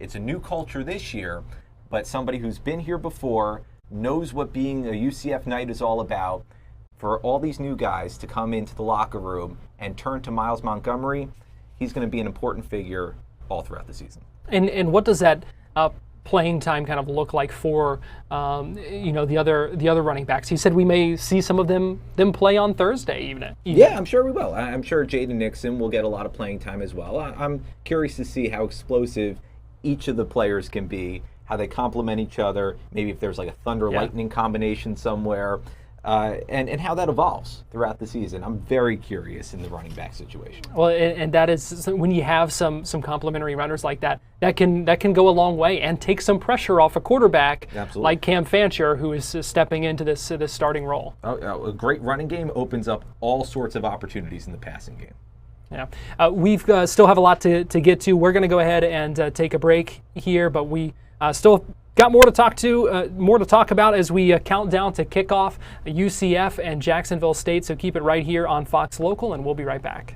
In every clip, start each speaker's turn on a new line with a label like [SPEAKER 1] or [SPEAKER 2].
[SPEAKER 1] It's a new culture this year, but somebody who's been here before, knows what being a UCF Knight is all about. For all these new guys to come into the locker room and turn to Miles Montgomery, he's going to be an important figure all throughout the season.
[SPEAKER 2] And what does that playing time kind of look like for the other running backs? He said we may see some of them play on Thursday even.
[SPEAKER 1] Yeah, I'm sure we will. I'm sure Jaden Nixon will get a lot of playing time as well. I'm curious to see how explosive each of the players can be, how they complement each other, maybe if there's like a thunder lightning combination somewhere, and how that evolves throughout the season. I'm very curious in the running back situation.
[SPEAKER 2] Well, and that is when you have some complementary runners like that, that can go a long way and take some pressure off a quarterback.
[SPEAKER 1] Absolutely.
[SPEAKER 2] Like Cam Fancher, who is stepping into this starting role.
[SPEAKER 1] A great running game opens up all sorts of opportunities in the passing game.
[SPEAKER 2] Yeah, we've still have a lot to get to. We're going to go ahead and take a break here, but we still got more to talk about as we count down to kickoff UCF and Jacksonville State. So keep it right here on Fox Local, and we'll be right back.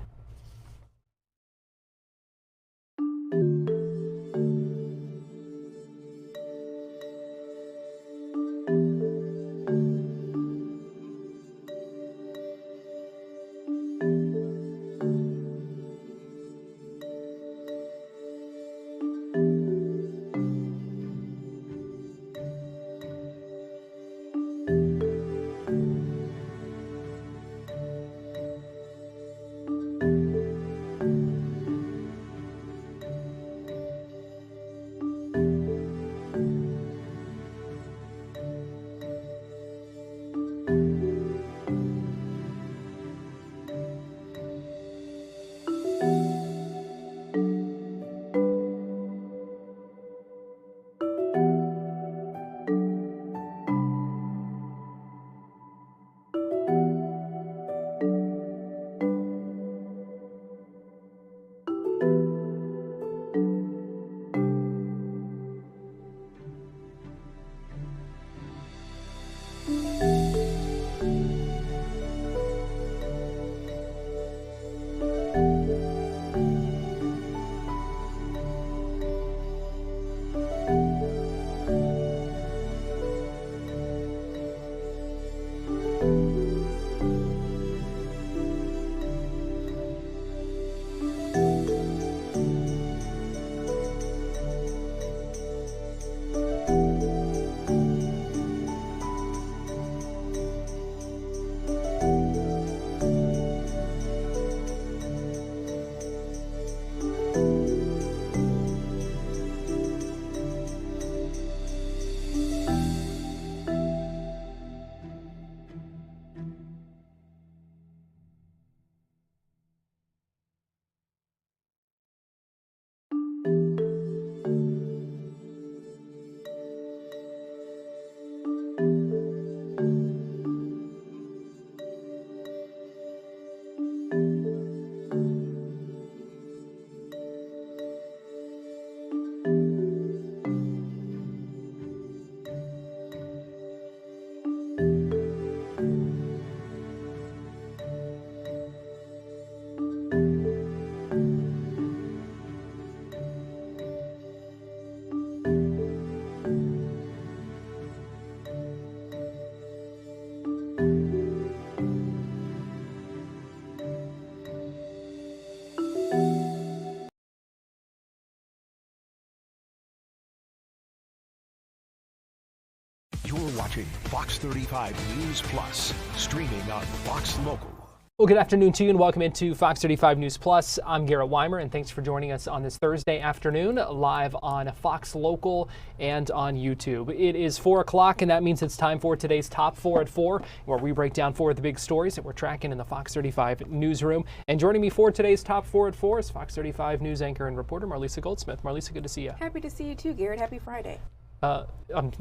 [SPEAKER 3] You're watching Fox 35 News Plus, streaming on Fox Local.
[SPEAKER 2] Well, good afternoon to you and welcome into Fox 35 News Plus. I'm Garrett Wymer and thanks for joining us on this Thursday afternoon live on Fox Local and on YouTube. It is 4 o'clock and that means it's time for today's Top 4 at 4, where we break down 4 of the big stories that we're tracking in the Fox 35 newsroom. And joining me for today's Top 4 at 4 is Fox 35 news anchor and reporter Marlisa Goldsmith. Marlisa, good to see you.
[SPEAKER 4] Happy to see you too, Garrett. Happy Friday.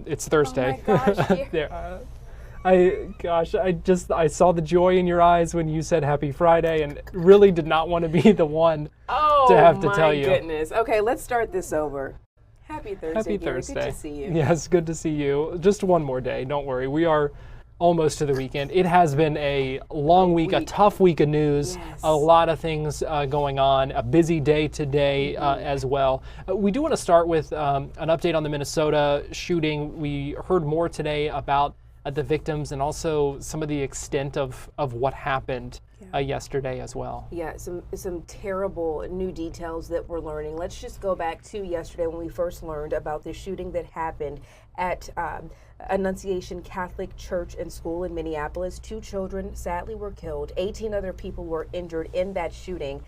[SPEAKER 2] It's Thursday.
[SPEAKER 4] Oh my gosh,
[SPEAKER 2] I saw the joy in your eyes when you said happy Friday and really did not want to be the one to have to tell you.
[SPEAKER 4] Oh my goodness. Okay, let's start this over. Happy Thursday,
[SPEAKER 2] Happy
[SPEAKER 4] Garrett.
[SPEAKER 2] Thursday.
[SPEAKER 4] Good to see you.
[SPEAKER 2] Yes, good to see you. Just one more day. Don't worry. We are almost to the weekend. It has been a long week, a tough week of news, a lot of things going on, a busy day today as well. We do want to start with an update on the Minnesota shooting. We heard more today about the victims and also some of the extent of what happened yesterday as well.
[SPEAKER 4] Yeah, some terrible new details that we're learning. Let's just go back to yesterday when we first learned about the shooting that happened at Annunciation Catholic Church and School in Minneapolis. 2 children sadly were killed. 18 other people were injured in that shooting.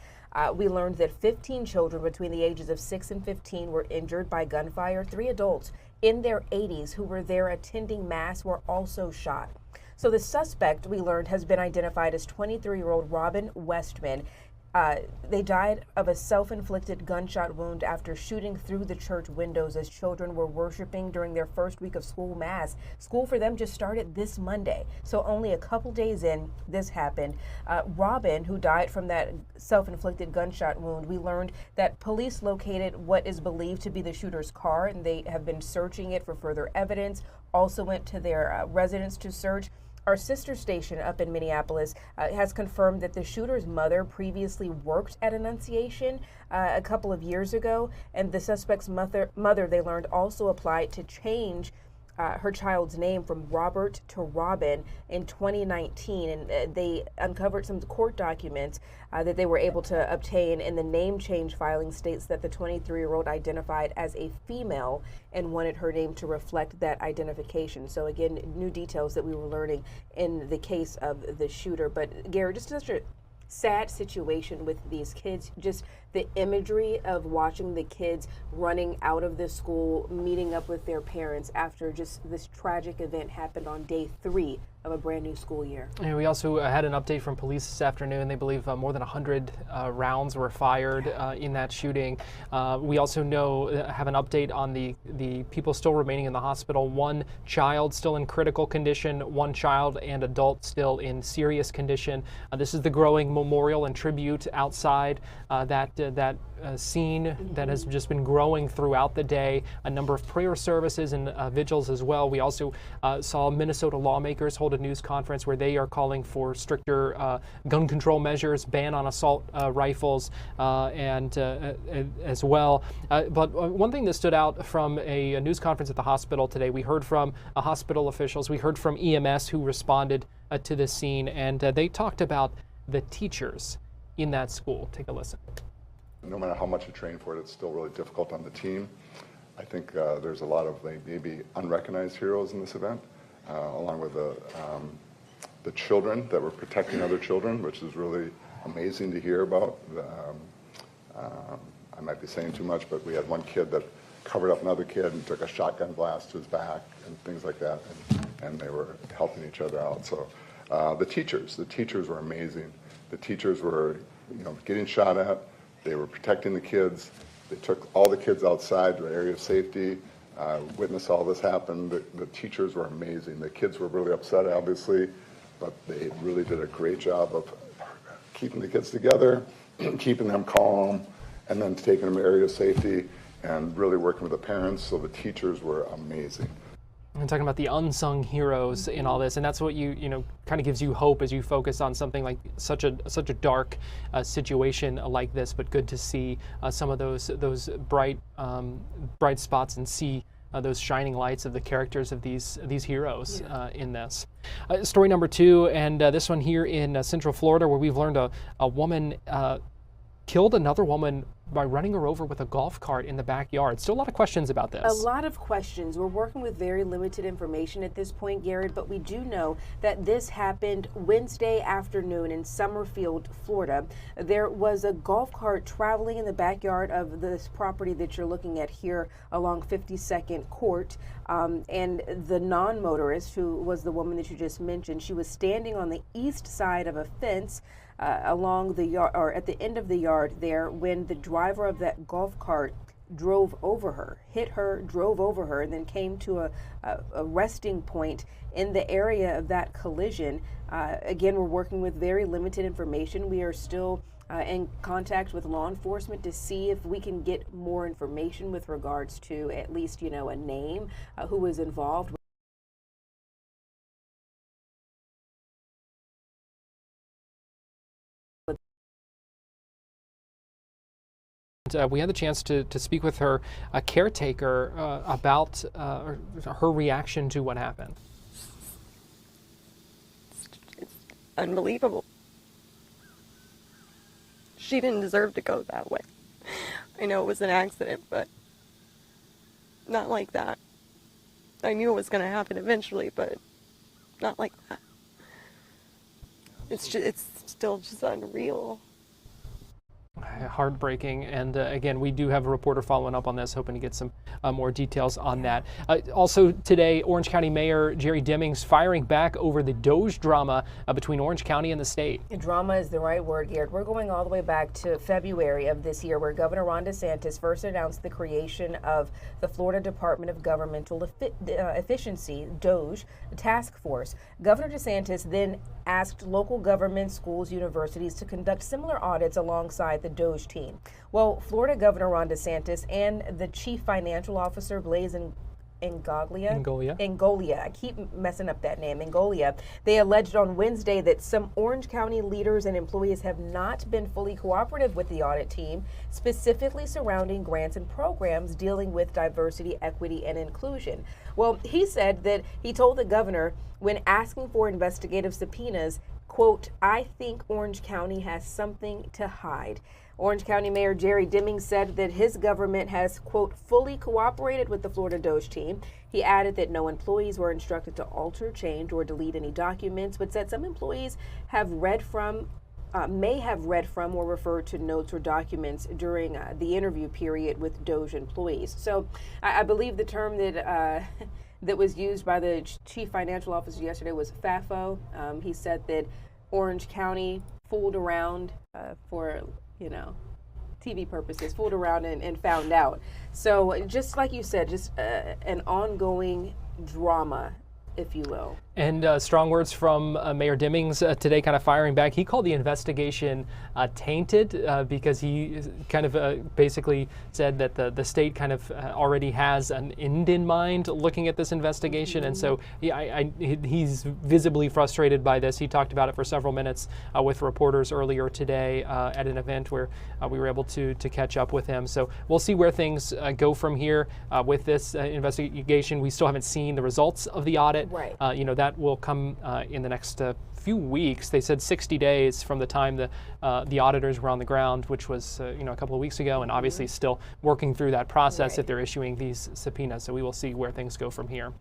[SPEAKER 4] We learned that 15 children between the ages of 6 and 15 were injured by gunfire. 3 adults in their 80s who were there attending Mass were also shot. So the suspect, we learned, has been identified as 23-year-old Robin Westman. They died of a self-inflicted gunshot wound after shooting through the church windows as children were worshiping during their first week of school Mass. School for them just started this Monday, so only a couple days in, this happened. Robin, who died from that self-inflicted gunshot wound, we learned that police located what is believed to be the shooter's car, and they have been searching it for further evidence. Also went to their residence to search. Our sister station up in Minneapolis has confirmed that the shooter's mother previously worked at Annunciation a couple of years ago, and the suspect's mother, they learned, also applied to change her child's name from Robert to Robin in 2019, and they uncovered some court documents that they were able to obtain, and the name change filing states that the 23-year-old identified as a female and wanted her name to reflect that identification. So again, new details that we were learning in the case of the shooter. But Garrett, just such a sad situation with these kids, just the imagery of watching the kids running out of the school, meeting up with their parents after just this tragic event happened on day 3 of a brand new school year.
[SPEAKER 2] And we also had an update from police this afternoon. They believe more than 100 rounds were fired in that shooting. We also have an update on the people still remaining in the hospital. 1 child still in critical condition, 1 child and adult still in serious condition. This is the growing memorial and tribute outside that scene that has just been growing throughout the day. A number of prayer services and vigils as well. We also saw Minnesota lawmakers hold a news conference where they are calling for stricter gun control measures, ban on assault rifles, and as well. But one thing that stood out from a news conference at the hospital today, we heard from hospital officials, we heard from EMS who responded to this scene, and they talked about the teachers in that school. Take a listen.
[SPEAKER 5] No matter how much you train for it, it's still really difficult on the team. I think there's a lot of maybe unrecognized heroes in this event, along with the children that were protecting other children, which is really amazing to hear about. I might be saying too much, but we had one kid that covered up another kid and took a shotgun blast to his back and things like that, and they were helping each other out. So the teachers were amazing. The teachers were, getting shot at. They were protecting the kids. They took all the kids outside to an area of safety, witnessed all this happen. The teachers were amazing. The kids were really upset, obviously, but they really did a great job of keeping the kids together, keeping them calm, and then taking them to an area of safety and really working with the parents. So the teachers were amazing.
[SPEAKER 2] I'm talking about the unsung heroes in all this, and that's what kind of gives you hope as you focus on something like such a dark situation like this. But good to see some of those bright spots and see those shining lights of the characters of these heroes in this. Story number 2, and this one here in Central Florida, where we've learned a woman killed another woman by running her over with a golf cart in the backyard. Still a lot of questions about this.
[SPEAKER 4] A lot of questions. We're working with very limited information at this point, Garrett, but we do know that this happened Wednesday afternoon in Summerfield, Florida. There was a golf cart traveling in the backyard of this property that you're looking at here along 52nd Court, and the non-motorist, who was the woman that you just mentioned, she was standing on the east side of a fence along the yard, or at the end of the yard there, when the driver of that golf cart drove over her, hit her, drove over her, and then came to a resting point in the area of that collision. Again, we're working with very limited information. We are still in contact with law enforcement to see if we can get more information with regards to at least, a name, who was involved.
[SPEAKER 2] we had the chance to speak with her caretaker about her reaction to what happened.
[SPEAKER 6] It's unbelievable. She didn't deserve to go that way. I know it was an accident, but not like that. I knew it was going to happen eventually, but not like that. It's still just unreal.
[SPEAKER 2] Heartbreaking, and again, we do have a reporter following up on this, hoping to get some more details on that. Also today, Orange County Mayor Jerry Demings firing back over the DOGE drama between Orange County and the state.
[SPEAKER 4] Drama is the right word, Garrett. We're going all the way back to February of this year, where Governor Ron DeSantis first announced the creation of the Florida Department of Governmental Efficiency, DOGE, task force. Governor DeSantis then asked local governments, schools, universities to conduct similar audits alongside the DOGE team. Well, Florida Governor Ron DeSantis and the Chief Financial Officer, Blaise Ingoglia, I keep messing up that name, Ingoglia, they alleged on Wednesday that some Orange County leaders and employees have not been fully cooperative with the audit team, specifically surrounding grants and programs dealing with diversity, equity, and inclusion. Well, he said that he told the governor when asking for investigative subpoenas, quote, "I think Orange County has something to hide." Orange County Mayor Jerry Demings said that his government has, quote, "fully cooperated with the Florida DOGE team." He added that no employees were instructed to alter, change, or delete any documents, but said some employees have read from, may have read from or referred to notes or documents during the interview period with DOGE employees. So I believe the term that that was used by the Chief Financial Officer yesterday was FAFO. He said that Orange County fooled around for, TV purposes, fooled around and found out. So just like you said, just an ongoing drama, if you will.
[SPEAKER 2] And strong words from Mayor Demings today, kind of firing back. He called the investigation tainted because he kind of basically said that the state kind of already has an end in mind looking at this investigation. And so he's visibly frustrated by this. He talked about it for several minutes with reporters earlier today at an event where we were able to catch up with him. So we'll see where things go from here with this investigation. We still haven't seen the results of the audit.
[SPEAKER 4] Right.
[SPEAKER 2] That will come in the next few weeks. They said 60 days from the time the auditors were on the ground, which was a couple of weeks ago, and obviously still working through that process if they're issuing these subpoenas. So we will see where things go from here.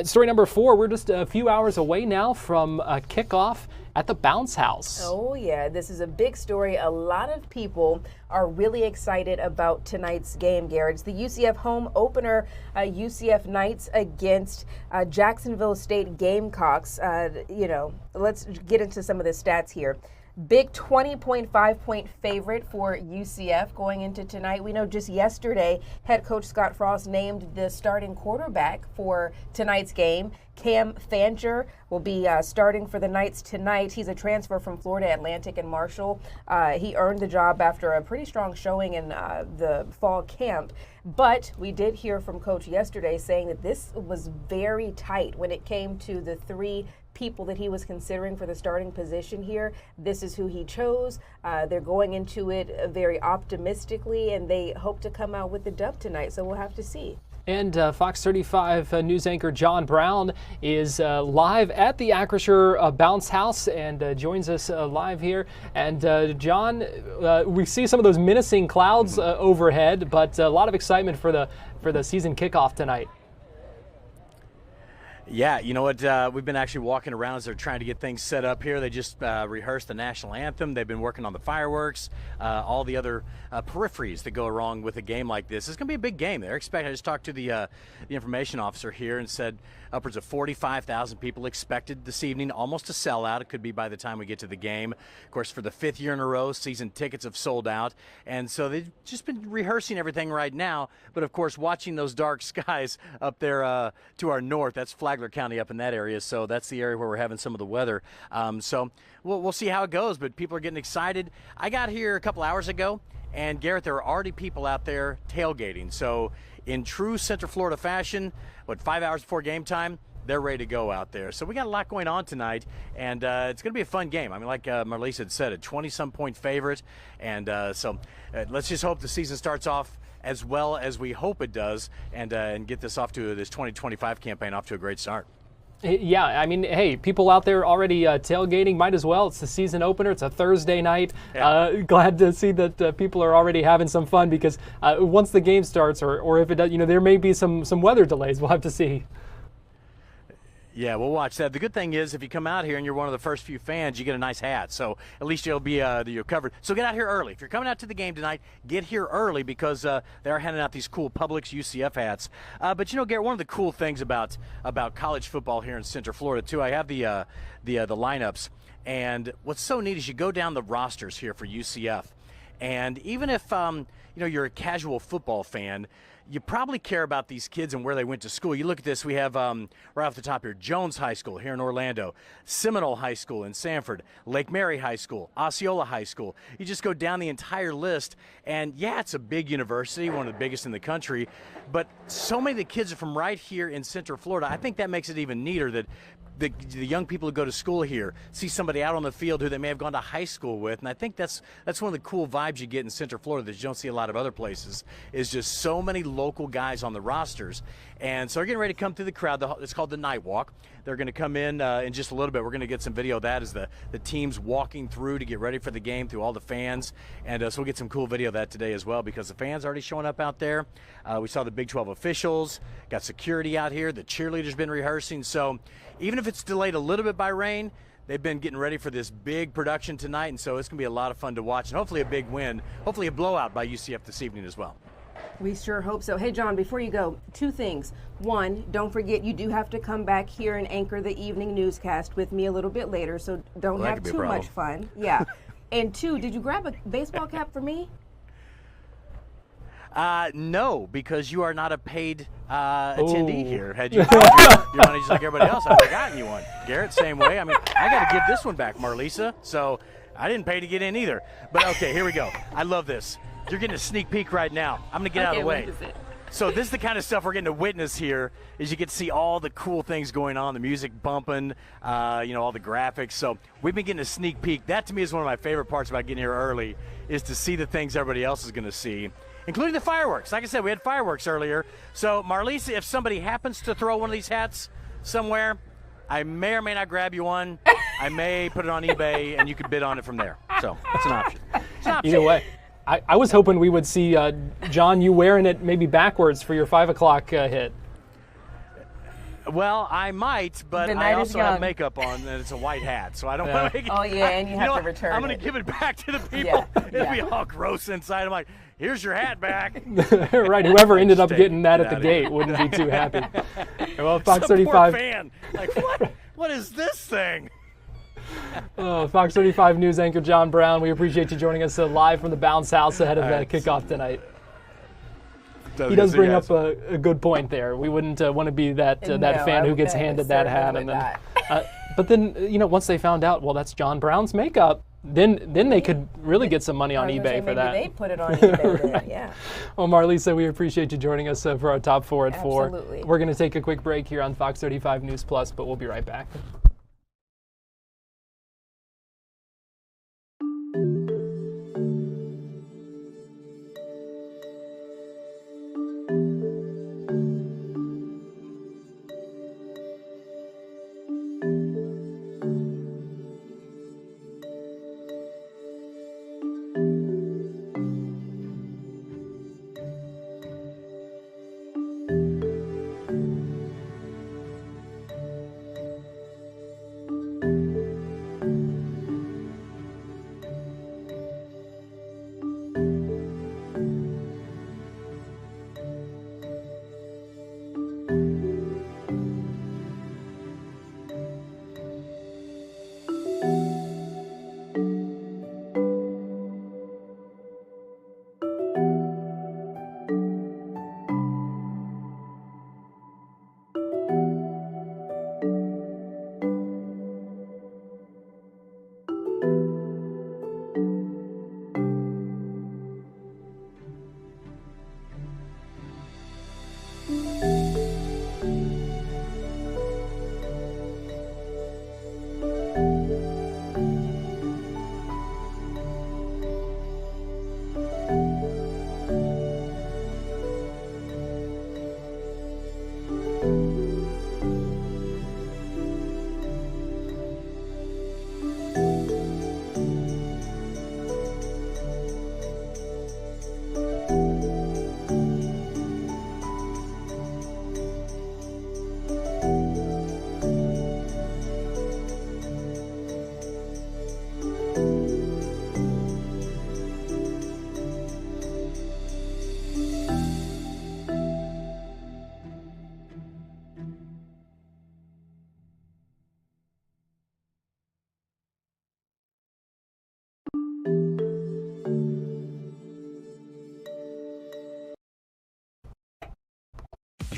[SPEAKER 2] Story number 4, we're just a few hours away now from kickoff at the Bounce House.
[SPEAKER 4] Oh yeah, this is a big story. A lot of people are really excited about tonight's game, Garrett. It's the UCF home opener, UCF Knights against Jacksonville State Gamecocks. Let's get into some of the stats here. Big 20.5 point favorite for UCF going into tonight. We know just yesterday, head coach Scott Frost named the starting quarterback for tonight's game. Cam Fancher will be starting for the Knights tonight. He's a transfer from Florida Atlantic and Marshall. He earned the job after a pretty strong showing in the fall camp. But we did hear from Coach yesterday saying that this was very tight when it came to the 3 people that he was considering for the starting position here. This is who he chose. They're going into it very optimistically, and they hope to come out with the dub tonight. So we'll have to see.
[SPEAKER 2] And Fox 35 news anchor John Brown is live at the Acrisure Bounce House and joins us live here. And John, we see some of those menacing clouds overhead, but a lot of excitement for the season kickoff tonight.
[SPEAKER 7] Yeah, you know what? We've been actually walking around as they're trying to get things set up here. They just rehearsed the national anthem. They've been working on the fireworks, all the other peripheries that go along with a game like this. It's going to be a big game. They're expecting. I just talked to the information officer here and said upwards of 45,000 people expected this evening, almost a sellout. It could be by the time we get to the game. Of course, for the 5th year in a row, season tickets have sold out. And so they've just been rehearsing everything right now. But, of course, watching those dark skies up there to our north, that's Flagler County up in that area. So that's the area where we're having some of the weather. So we'll see how it goes. But people are getting excited. I got here a couple hours ago. And, Garrett, there are already people out there tailgating. So in true Central Florida fashion, 5 hours before game time, they're ready to go out there. So we got a lot going on tonight, and it's going to be a fun game. I mean, like Marlise had said, a 20-some point favorite, and so let's just hope the season starts off as well as we hope it does, and get this 2025 campaign off to a great start.
[SPEAKER 2] Yeah, I mean, hey, people out there already tailgating, might as well. It's the season opener. It's a Thursday night.
[SPEAKER 7] Yeah.
[SPEAKER 2] Glad to see that people are already having some fun, because once the game starts, or if it does, there may be some weather delays. We'll have to see.
[SPEAKER 7] Yeah, we'll watch that. The good thing is, if you come out here and you're one of the first few fans, you get a nice hat. So at least you'll be you're covered. So get out here early. If you're coming out to the game tonight, get here early, because they are handing out these cool Publix UCF hats. But Garrett, one of the cool things about college football here in Central Florida too, I have the lineups, and what's so neat is you go down the rosters here for UCF, and even if you're a casual football fan, you probably care about these kids and where they went to school. You look at this, we have right off the top here, Jones High School here in Orlando, Seminole High School in Sanford, Lake Mary High School, Osceola High School. You just go down the entire list, and yeah, it's a big university, one of the biggest in the country, but so many of the kids are from right here in Central Florida. I think that makes it even neater that the young people who go to school here see somebody out on the field who they may have gone to high school with, and I think that's one of the cool vibes you get in Central Florida that you don't see a lot of other places, is just so many local guys on the rosters. And so they're getting ready to come through the crowd. It's called the Night Walk. They're going to come in just a little bit. We're going to get some video of that as the team's walking through to get ready for the game through all the fans. And so we'll get some cool video of that today as well, because the fans are already showing up out there. We saw the Big 12 officials, got security out here. The cheerleaders been rehearsing. So even if it's delayed a little bit by rain, they've been getting ready for this big production tonight. And so it's going to be a lot of fun to watch, and hopefully a big win, hopefully a blowout by UCF this evening as well.
[SPEAKER 4] We sure hope so. Hey, John, before you go, two things. One, don't forget you do have to come back here and anchor the evening newscast with me a little bit later, so don't have too much fun. Yeah. And two, did you grab a baseball cap for me?
[SPEAKER 7] No, because you are not a paid attendee here. Had you your money just like everybody else, I would have gotten you one. Garrett, same way. I mean, I got to give this one back, Marlisa, so I didn't pay to get in either. But okay, here we go. I love this. You're getting a sneak peek right now. I'm going to get out of the way. So this is the kind of stuff we're getting to witness here, is you get to see all the cool things going on, the music bumping, all the graphics. So we've been getting a sneak peek. That to me is one of my favorite parts about getting here early, is to see the things everybody else is going to see, including the fireworks. Like I said, we had fireworks earlier. So Marlise, if somebody happens to throw one of these hats somewhere, I may or may not grab you one. I may put it on eBay, and you can bid on it from there. So that's an option. It's an option.
[SPEAKER 2] Either way. I was hoping we would see, John, you wearing it maybe backwards for your 5 o'clock hit.
[SPEAKER 7] Well, I might, but I also have makeup on, and it's a white hat, so I don't want to make it.
[SPEAKER 8] Oh, yeah, and you have to return it.
[SPEAKER 7] I'm going to give it back to the people. It'll be all gross inside. I'm like, here's your hat back.
[SPEAKER 2] Right, whoever ended up getting that at the gate wouldn't be too happy. Well, Fox 35.
[SPEAKER 7] Poor fan. Like, what is this thing?
[SPEAKER 2] Fox 35 News anchor John Brown, we appreciate you joining us live from the Bounce House ahead of kickoff tonight. He does bring up a good point there. We wouldn't want to be that fan who gets handed that hat, and then, but then once they found out, well, that's John Brown's makeup, then they could really get some money on eBay for that.
[SPEAKER 4] Maybe they put it on eBay. Right. Yeah.
[SPEAKER 2] Well, Marlisa, we appreciate you joining us for our top four at 4.
[SPEAKER 4] Absolutely.
[SPEAKER 2] We're going to take a quick break here on Fox 35 News Plus, but we'll be right back.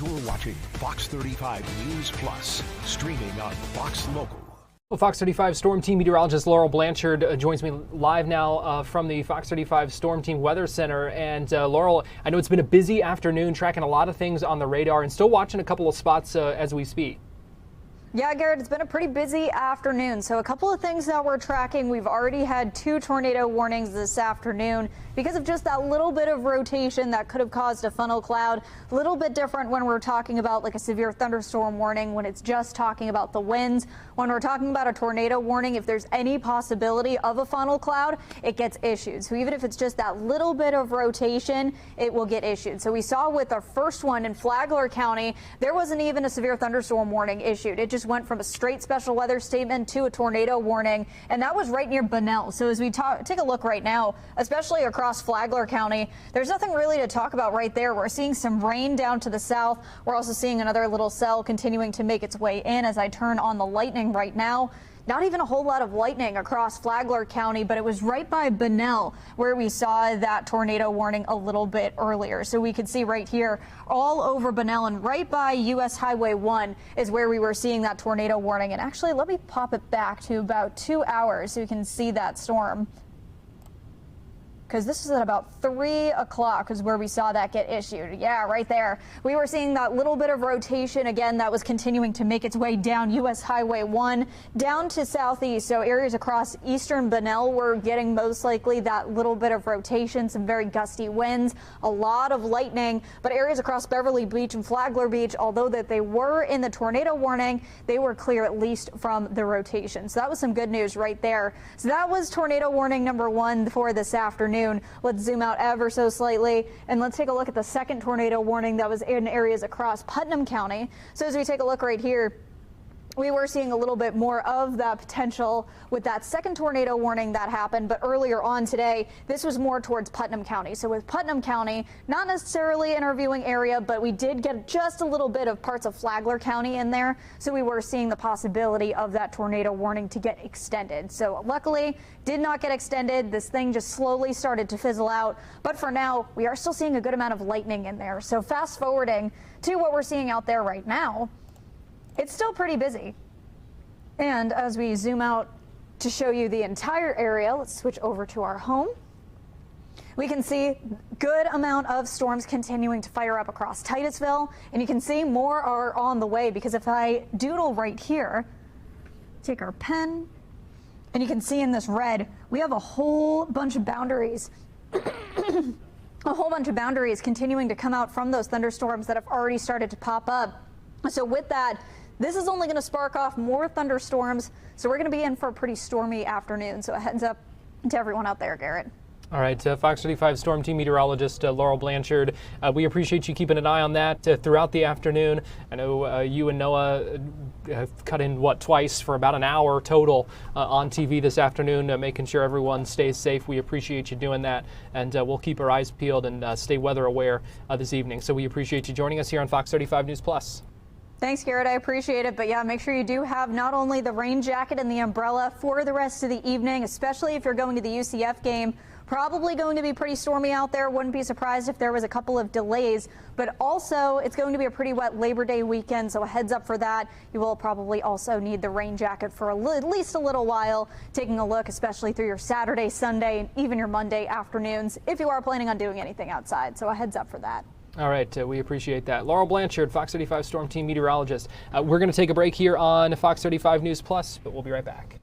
[SPEAKER 3] You're watching Fox 35 News Plus, streaming on Fox Local.
[SPEAKER 2] Well, Fox 35 Storm Team meteorologist Laurel Blanchard joins me live now from the Fox 35 Storm Team Weather Center. And Laurel, I know it's been a busy afternoon, tracking a lot of things on the radar and still watching a couple of spots as we speak.
[SPEAKER 8] Yeah, Garrett, it's been a pretty busy afternoon. So a couple of things that we're tracking. We've already had 2 tornado warnings this afternoon because of just that little bit of rotation that could have caused a funnel cloud. A little bit different when we're talking about like a severe thunderstorm warning, when it's just talking about the winds. When we're talking about a tornado warning, if there's any possibility of a funnel cloud, it gets issued. So even if it's just that little bit of rotation, it will get issued. So we saw with our first one in Flagler County, there wasn't even a severe thunderstorm warning issued. It just went from a straight special weather statement to a tornado warning, and that was right near Bunnell. So as we take a look right now, especially across Flagler County, there's nothing really to talk about right there. We're seeing some rain down to the south. We're also seeing another little cell continuing to make its way in as I turn on the lightning right now. Not even a whole lot of lightning across Flagler County, but it was right by Bunnell where we saw that tornado warning a little bit earlier. So we could see right here all over Bunnell and right by US Highway 1 is where we were seeing that tornado warning. And actually, let me pop it back to about 2 hours so you can see that storm, because this is at about 3 o'clock is where we saw that get issued. Yeah, right there. We were seeing that little bit of rotation again that was continuing to make its way down US Highway 1 down to southeast. So areas across eastern Bunnell were getting most likely that little bit of rotation, some very gusty winds, a lot of lightning. But areas across Beverly Beach and Flagler Beach, although that they were in the tornado warning, they were clear at least from the rotation. So that was some good news right there. So that was tornado warning number 1 for this afternoon. Let's zoom out ever so slightly and let's take a look at the second tornado warning that was in areas across Putnam County. So as we take a look right here, we were seeing a little bit more of that potential with that second tornado warning that happened. But earlier on today, this was more towards Putnam County. So with Putnam County, not necessarily in our viewing area, but we did get just a little bit of parts of Flagler County in there. So we were seeing the possibility of that tornado warning to get extended. So luckily, did not get extended. This thing just slowly started to fizzle out. But for now, we are still seeing a good amount of lightning in there. So fast forwarding to what we're seeing out there right now, it's still pretty busy. And as we zoom out to show you the entire area, let's switch over to our home. We can see good amount of storms continuing to fire up across Titusville, and you can see more are on the way, because if I doodle right here, take our pen, and you can see in this red, we have a whole bunch of boundaries a whole bunch of boundaries continuing to come out from those thunderstorms that have already started to pop up. So with that, this is only going to spark off more thunderstorms, so we're going to be in for a pretty stormy afternoon. So a heads up to everyone out there, Garrett.
[SPEAKER 2] All right, Fox 35 Storm Team meteorologist Laurel Blanchard, we appreciate you keeping an eye on that throughout the afternoon. I know you and Noah have cut in, twice for about an hour total on TV this afternoon, making sure everyone stays safe. We appreciate you doing that, and we'll keep our eyes peeled and stay weather aware this evening. So we appreciate you joining us here on Fox 35 News Plus.
[SPEAKER 8] Thanks, Garrett. I appreciate it. But yeah, make sure you do have not only the rain jacket and the umbrella for the rest of the evening, especially if you're going to the UCF game. Probably going to be pretty stormy out there. Wouldn't be surprised if there was a couple of delays. But also, it's going to be a pretty wet Labor Day weekend, so a heads up for that. You will probably also need the rain jacket for at least a little while. Taking a look, especially through your Saturday, Sunday, and even your Monday afternoons, if you are planning on doing anything outside. So a heads up for that.
[SPEAKER 2] All right, we appreciate that. Laurel Blanchard, Fox 35 Storm Team meteorologist. We're going to take a break here on Fox 35 News Plus, but we'll be right back.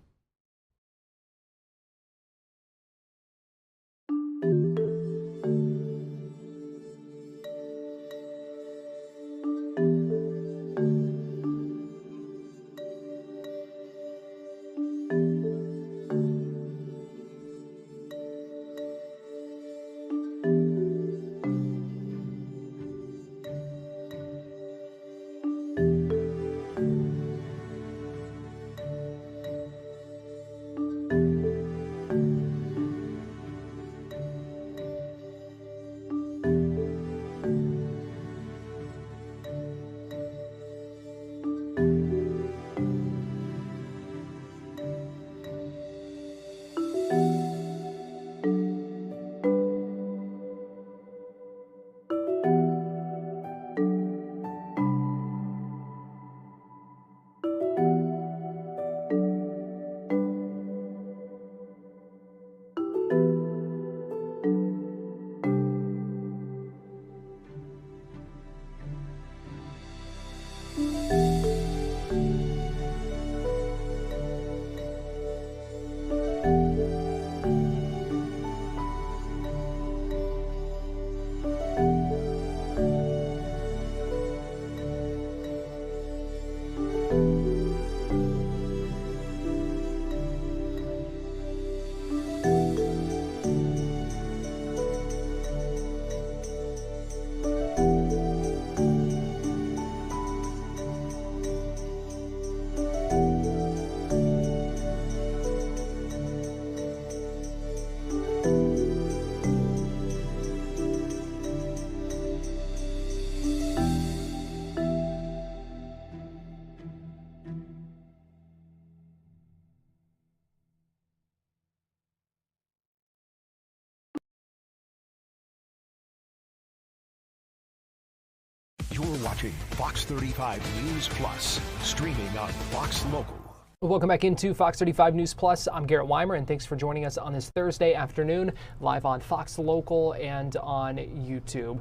[SPEAKER 3] watching Fox 35 News Plus, streaming on Fox Local.
[SPEAKER 2] Welcome back into Fox 35 News Plus. I'm Garrett Wymer, and thanks for joining us on this Thursday afternoon, live on Fox Local and on YouTube.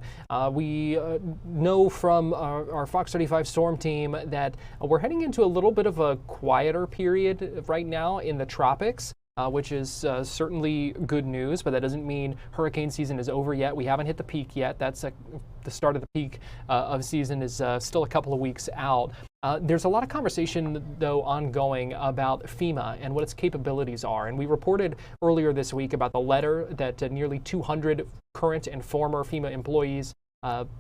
[SPEAKER 2] We know from our Fox 35 Storm team that we're heading into a little bit of a quieter period right now in the tropics. Which is certainly good news, but that doesn't mean hurricane season is over yet. We haven't hit the peak yet. That's the start of the peak of season is still a couple of weeks out. There's a lot of conversation, though, ongoing about FEMA and what its capabilities are. And we reported earlier this week about the letter that nearly 200 current and former FEMA employees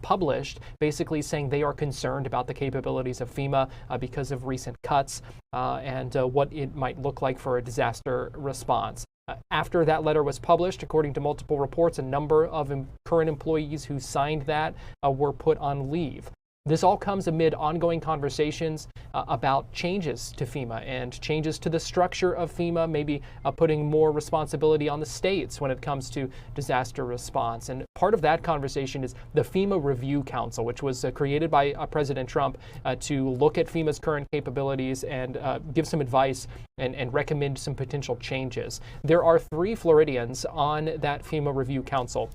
[SPEAKER 2] published, basically saying they are concerned about the capabilities of FEMA because of recent cuts and what it might look like for a disaster response. After that letter was published, according to multiple reports, a number of current employees who signed that were put on leave. This all comes amid ongoing conversations about changes to FEMA and changes to the structure of FEMA, maybe putting more responsibility on the states when it comes to disaster response. And part of that conversation is the FEMA Review Council, which was created by President Trump to look at FEMA's current capabilities and give some advice and recommend some potential changes. There are 3 Floridians on that FEMA Review Council.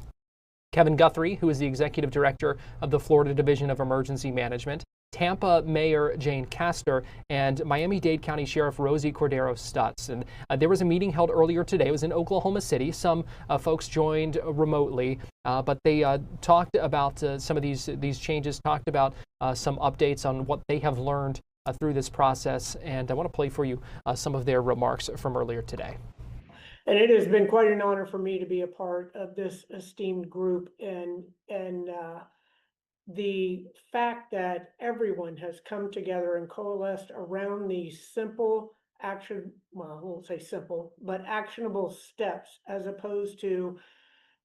[SPEAKER 2] Kevin Guthrie, who is the executive director of the Florida Division of Emergency Management, Tampa Mayor Jane Castor, and Miami-Dade County Sheriff Rosie Cordero Stutz. And there was a meeting held earlier today. It was in Oklahoma City. Some folks joined remotely, but they talked about some of these changes, talked about some updates on what they have learned through this process. And I want to play for you some of their remarks from earlier today.
[SPEAKER 9] And it has been quite an honor for me to be a part of this esteemed group, and the fact that everyone has come together and coalesced around these simple action, well, I won't say simple, but actionable steps, as opposed to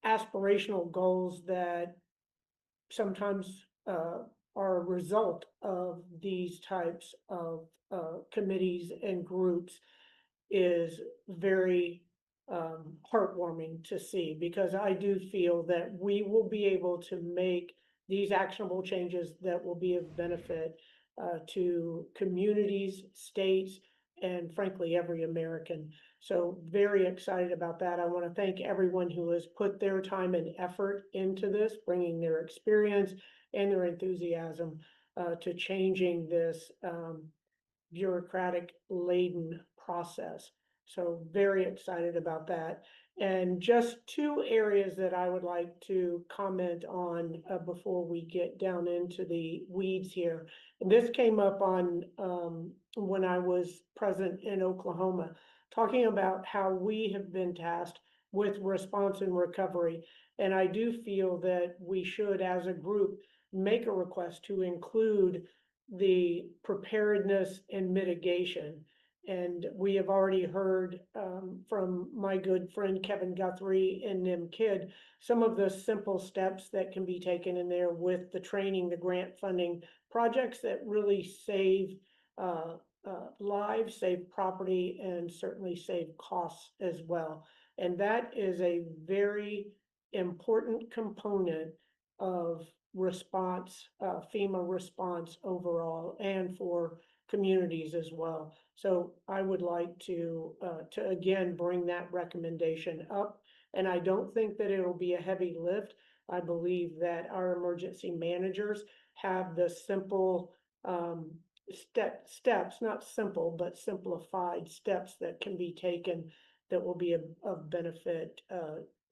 [SPEAKER 9] aspirational goals that sometimes are a result of these types of committees and groups, is very heartwarming to see, because I do feel that we will be able to make these actionable changes that will be of benefit to communities, states, and frankly, every American. So very excited about that. I want to thank everyone who has put their time and effort into this, bringing their experience and their enthusiasm to changing this bureaucratic-laden process. So very excited about that. And just 2 areas that I would like to comment on before we get down into the weeds here. And this came up on when I was present in Oklahoma, talking about how we have been tasked with response and recovery. And I do feel that we should, as a group, make a request to include the preparedness and mitigation. And we have already heard from my good friend Kevin Guthrie and Nim Kidd some of the simple steps that can be taken in there with the training, the grant funding, projects that really save lives, save property, and certainly save costs as well. And that is a very important component of response, FEMA response overall, and for communities as well. So I would like to again bring that recommendation up. And I don't think that it'll be a heavy lift. I believe that our emergency managers have the simple steps, not simple, but simplified steps that can be taken that will be of benefit,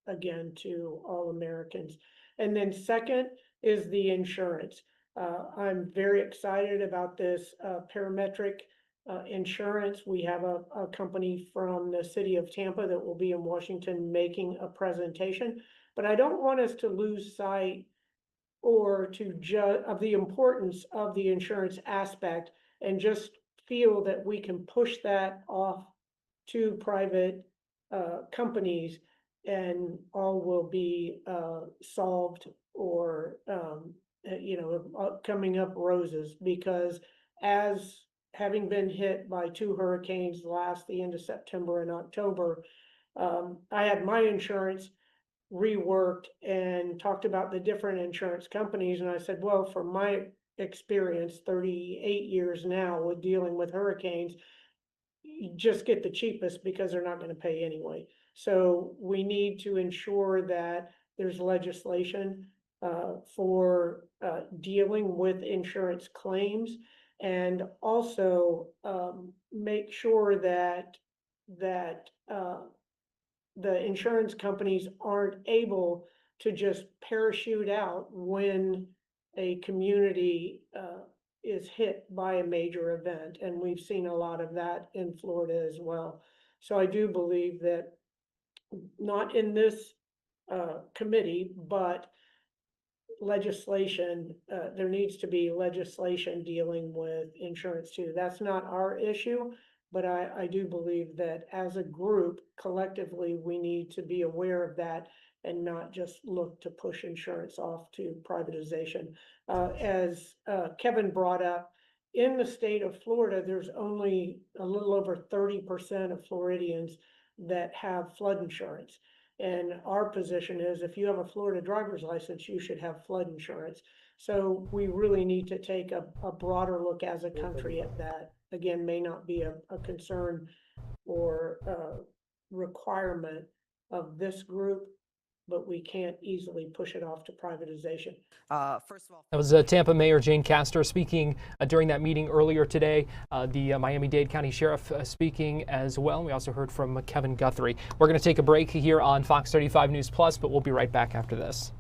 [SPEAKER 9] again, to all Americans. And then second is the insurance. I'm very excited about this parametric insurance. We have a company from the city of Tampa that will be in Washington making a presentation, but I don't want us to lose sight or to judge of the importance of the insurance aspect and just feel that we can push that off to private companies and all will be solved or coming up roses. Because as having been hit by 2 hurricanes the end of September and October, I had my insurance reworked and talked about the different insurance companies. And I said, well, for my experience, 38 years now with dealing with hurricanes, you just get the cheapest because they're not going to pay anyway. So we need to ensure that there's legislation for dealing with insurance claims, and also make sure that the insurance companies aren't able to just parachute out when a community is hit by a major event. And we've seen a lot of that in Florida as well. So I do believe that, not in this committee, but legislation, there needs to be legislation dealing with insurance too. That's not our issue, but I do believe that as a group, collectively, we need to be aware of that and not just look to push insurance off to privatization. As Kevin brought up, in the state of Florida, there's only a little over 30% of Floridians that have flood insurance. And our position is, if you have a Florida driver's license, you should have flood insurance. So we really need to take a broader look as a country at that. Again, may not be a concern or requirement of this group, but we can't easily push it off to privatization.
[SPEAKER 2] First of all, that was Tampa Mayor Jane Castor speaking during that meeting earlier today. The Miami-Dade County Sheriff speaking as well. We also heard from Kevin Guthrie. We're going to take a break here on Fox 35 News Plus, but we'll be right back after this.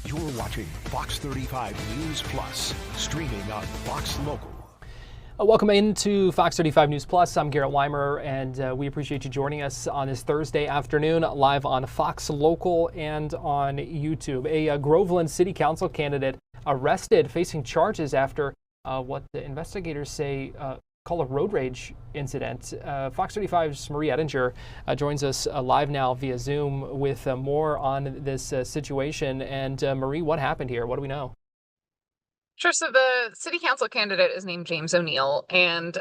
[SPEAKER 3] You're watching Fox 35 News Plus, streaming on Fox Local.
[SPEAKER 2] Welcome into Fox 35 News Plus. I'm Garrett Wymer, and we appreciate you joining us on this Thursday afternoon, live on Fox Local and on YouTube. A Groveland City Council candidate arrested, facing charges after what the investigators say call a road rage incident. Fox 35's Marie Ettinger joins us live now via Zoom with more on this situation. And Marie, what happened here? What do we know?
[SPEAKER 10] Sure. So the city council candidate is named James O'Neill, and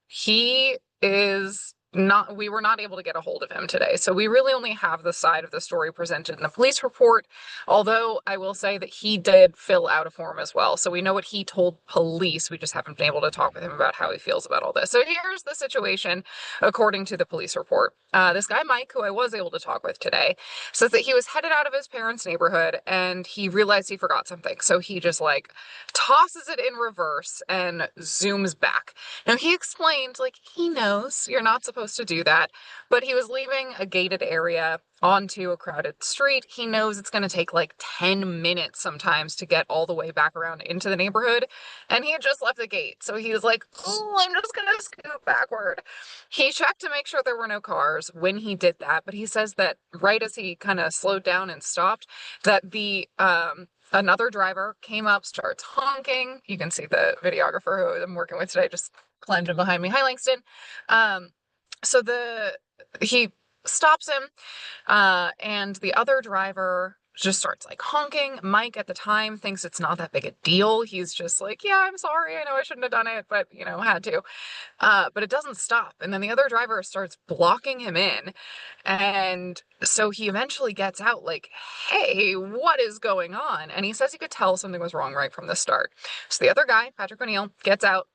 [SPEAKER 10] he is we were not able to get a hold of him today. So we really only have the side of the story presented in the police report, although I will say that he did fill out a form as well. So we know what he told police. We just haven't been able to talk with him about how he feels about all this. So here's the situation according to the police report. This guy, Mike, who I was able to talk with today, says that he was headed out of his parents' neighborhood and he realized he forgot something. So he just like tosses it in reverse and zooms back. Now he explained, like, he knows you're not supposed to do that, but he was leaving a gated area onto a crowded street. He knows it's going to take like 10 minutes sometimes to get all the way back around into the neighborhood, and he had just left the gate. So he was like, oh, I'm just going to scoot backward. He checked to make sure there were no cars when he did that, but he says that right as he kind of slowed down and stopped, that the another driver came up, starts honking. You can see the videographer who I'm working with today just climbed in behind me. Hi, Langston. So he stops him, and the other driver just starts like honking. Mike at the time thinks it's not that big a deal. He's just like, yeah, I'm sorry. I know I shouldn't have done it, but had to. But it doesn't stop. And then the other driver starts blocking him in. And so he eventually gets out like, hey, what is going on? And he says he could tell something was wrong right from the start. So the other guy, Patrick O'Neill, gets out.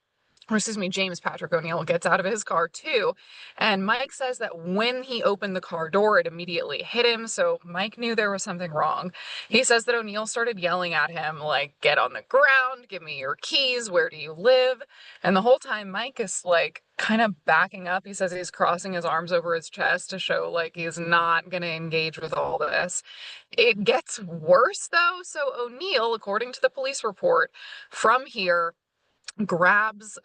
[SPEAKER 10] James Patrick O'Neill gets out of his car too. And Mike says that when he opened the car door, it immediately hit him. So Mike knew there was something wrong. He says that O'Neill started yelling at him, like, get on the ground, give me your keys, where do you live? And the whole time Mike is like kind of backing up. He says he's crossing his arms over his chest to show like he's not going to engage with all this. It gets worse though. So O'Neill, according to the police report, from here, grabs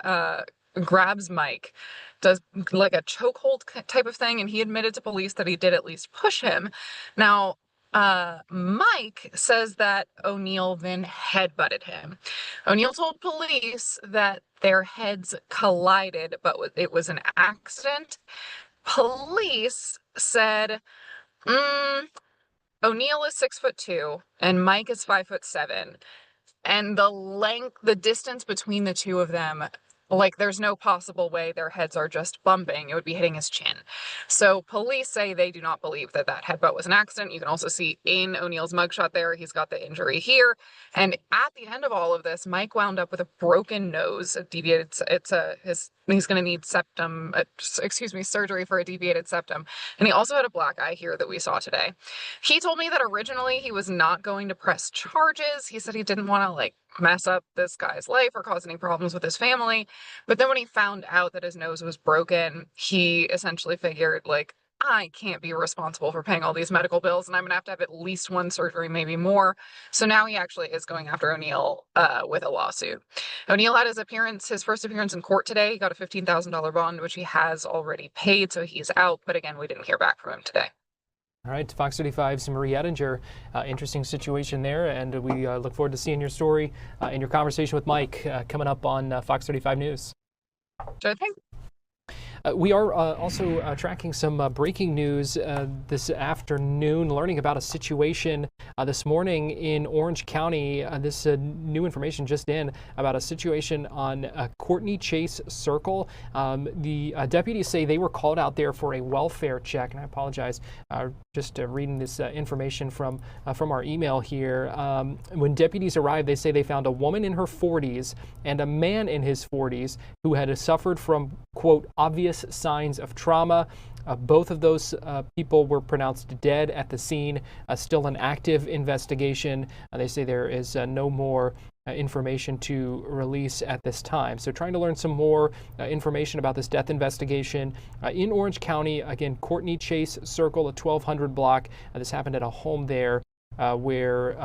[SPEAKER 10] Mike, does like a chokehold type of thing, and he admitted to police that he did at least push him. Now, Mike says that O'Neill then headbutted him. O'Neill told police that their heads collided, but it was an accident. Police said, O'Neill is 6'2" and Mike is 5'7". And the distance between the two of them, like, there's no possible way their heads are just bumping. It would be hitting his chin. So police say they do not believe that headbutt was an accident. You can also see in O'Neill's mugshot there, he's got the injury here. And at the end of all of this, Mike wound up with a broken nose, a deviated, he's going to need surgery for a deviated septum. And he also had a black eye here that we saw today. He told me that originally he was not going to press charges. He said he didn't want to like mess up this guy's life or cause any problems with his family. But then when he found out that his nose was broken, he essentially figured, like, I can't be responsible for paying all these medical bills, and I'm going to have at least one surgery, maybe more. So now he actually is going after O'Neill with a lawsuit. O'Neill had his first appearance in court today. He got a $15,000 bond, which he has already paid, so he's out. But again, we didn't hear back from him today.
[SPEAKER 2] All right, Fox 35's Marie Ettinger. Interesting situation there, and we look forward to seeing your story and your conversation with Mike coming up on Fox 35 News.
[SPEAKER 10] Sure thing.
[SPEAKER 2] We are also tracking some breaking news this afternoon, learning about a situation this morning in Orange County. This new information just in about a situation on Courtney Chase Circle. The deputies say they were called out there for a welfare check, and I apologize, just reading this information from our email here. When deputies arrived, they say they found a woman in her 40s and a man in his 40s who had suffered from, quote, obvious signs of trauma. Both of those people were pronounced dead at the scene. Still an active investigation. They say there is no more information to release at this time. So trying to learn some more information about this death investigation in Orange County. Again, Courtney Chase Circle, a 1200 block. This happened at a home there where